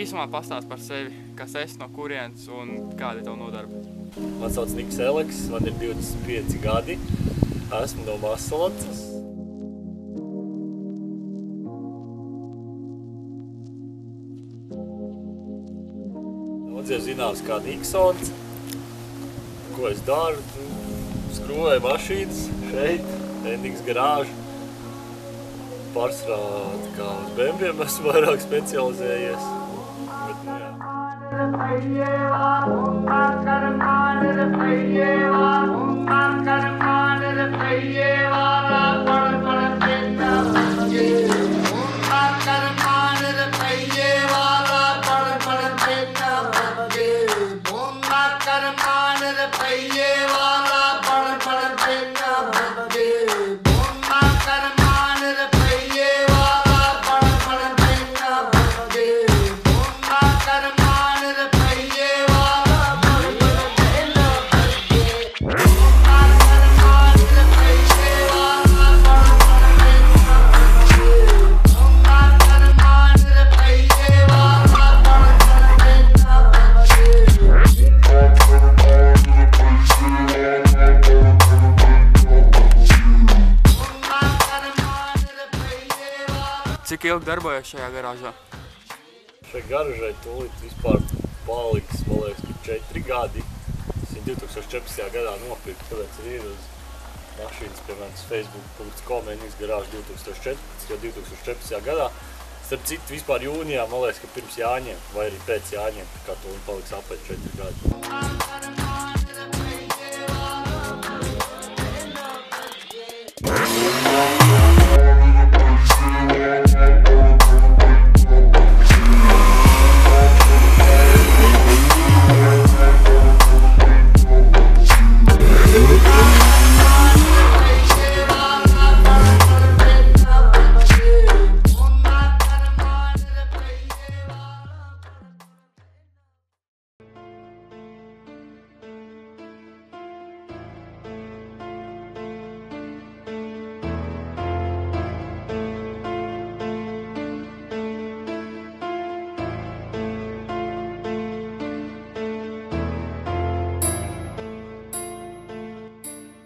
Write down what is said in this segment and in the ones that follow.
Īsumā pastāst par sevi, kas esi, no kurienes un kādi tavu nodarbi. Man sauc Niks Eleks, man ir 25 gadi, esmu no Mazsalacas. Daudz jau zināms kā Niksons, ko es daru, skrūvēju mašīnas šeit, Endings garāža. Pārsvarā kā uz BMW esmu vairāk specializējies. Bet, nu, jā. Cik ilgi darbojies šajā garāžā? Šai garāžai tūlīt vispār paliks, man liekas, 4 gadi. Es viņu 2014. gadā nopirku, tāpēc arī ir uz mašīnas, piemēram, facebook.com Endings garāža 2014, jo 2014. gadā. Starp citu, vispār jūnijā, man liekas, ka pirms Jāņiem, vai arī pēc Jāņiem, tā kā tūlīt paliks apēc 4 gadi.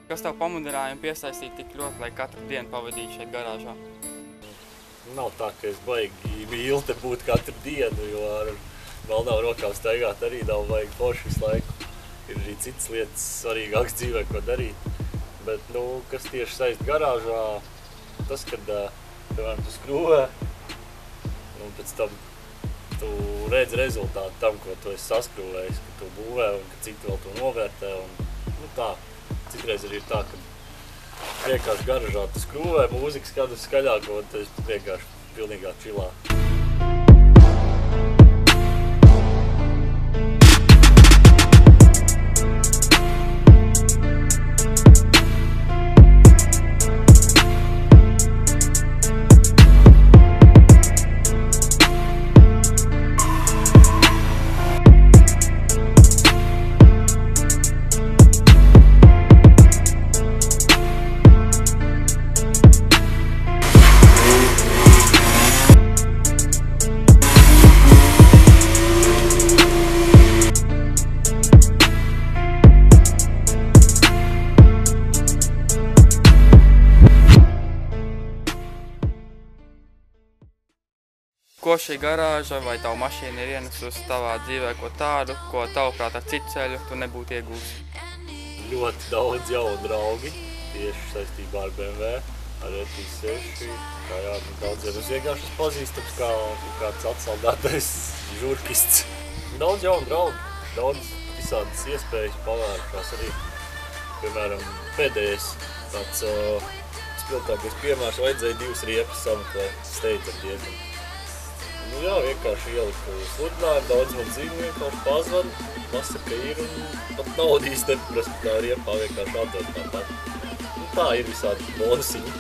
Kas tev pamudināja un piesaistīt tik ļoti, lai katru dienu pavadītu šeit garāžā? Nav tā, ka es baigi mīlu te būt katru dienu, jo ar melnām rokām staigāt arī nav vajag forši visu laiku. Ir arī citas lietas svarīgākas dzīvē, ko darīt. Bet, nu, kas tieši saist garāžā, tas, kad, piemēram, tu skrūvē, un pēc tam tu redzi rezultātu tam, ko tu esi saskrūvējis, ka tu būvē un ka citi vēl to novērtē. Un, nu, tā. Citreiz arī ir tā, ka vienkārši garažā tu skrūvē, mūzika skatus skaļāk, un tu esi vienkārši pilnīgā čilā. Ko šī garāža vai tavu mašīna ir ienesusi tavā dzīvē ko tādu, ko tavuprāt ar citu ceļu tu nebūtu iegūsi? Ļoti daudz jaunu draugi, tieši saistībā ar BMW, ar ET6, kā jā, daudziem es vienkārši pazīstams kā kāds atsaldētais žurkists. Daudz jaunu draugu, daudz visādas iespējas pavēršās arī, piemēram, pēdējais tāds spilgtākais piemērs, vajadzēja 2 riepas sameklēt, steidz ar diezgan. Nu jā, vienkārši ieliku sludinājumu, daudz man zina, vienkārši pazvanu, pasaka ir un pat naudu īsti neprasa tā riepā, vienkārši atdod tāpat. Nu tā ir visādi bonusiņi.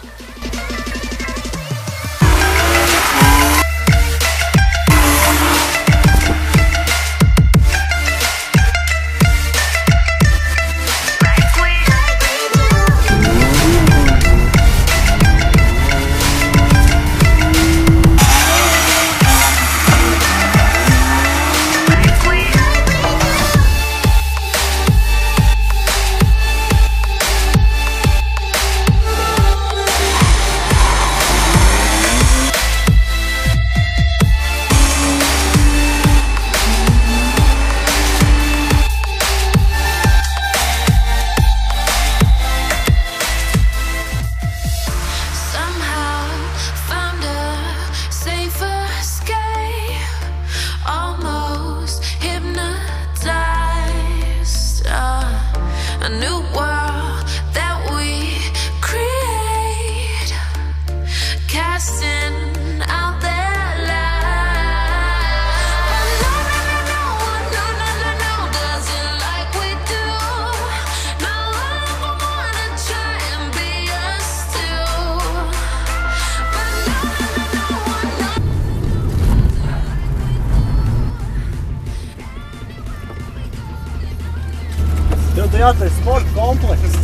jātaisa sporta komplekss.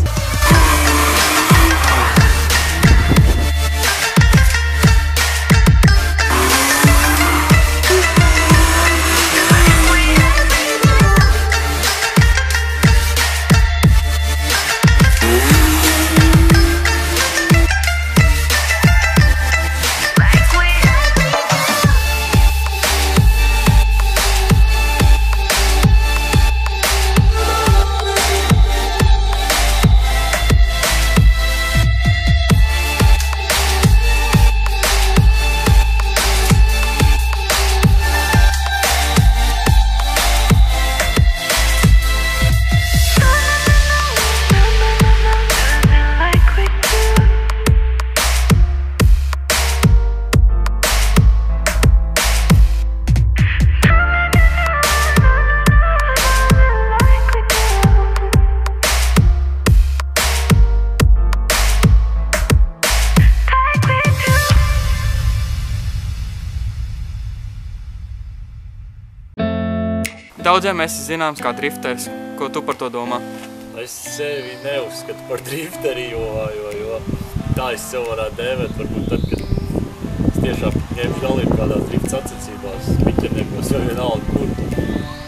Daudziem esi zināms kā drifteris. Ko tu par to domā? Es sevi neuzskatu par drifteri, jo tā es sev varētu dēvēt, varbūt tad, kad es tiešām ņemšu dalību kādās drift sacensībās, piķerniekos vai vienalga kur.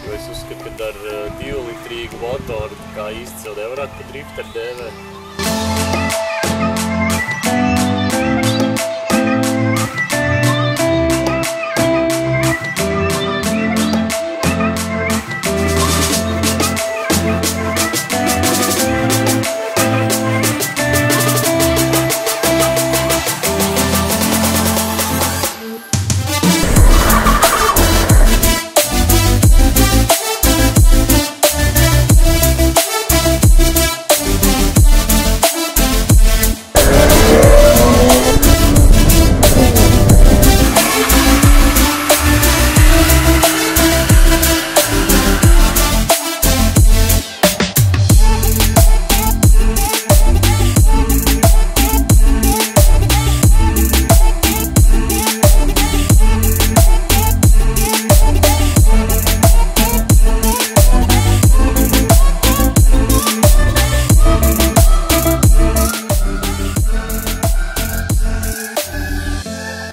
Jo es uzskatu, ka ar 2-litrīgu motoru tā kā īsti sev nevarētu par drifteri dēvēt.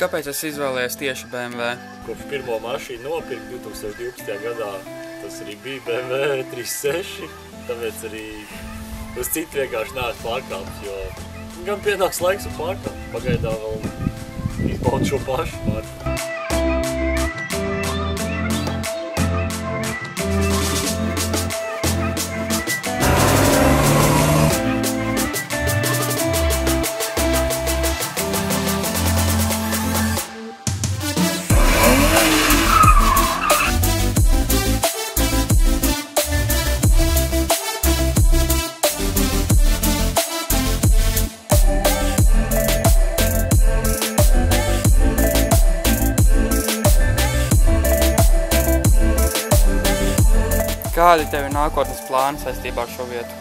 Kāpēc esi izvēlējies tieši BMW? Kopš pirmo mašīnu nopirkt 2012. gadā, tas arī bija BMW 36, tāpēc arī uz citu vienkārši neesmu pārkāpts, jo gan pienāks laiks un pārkāpt. Pagaidā vēl izbaudu šo pašu marku. Kādi tev ir nākotnes plāni saistībā ar šo vietu?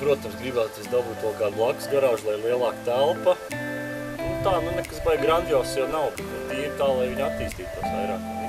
Protams, gribētu dabūt vēl kādu blakus garāžu, lai lielāka telpa. Tā, nekas baigi grandios jau nav, bet tīri tā, lai viņi attīstītos vairāk.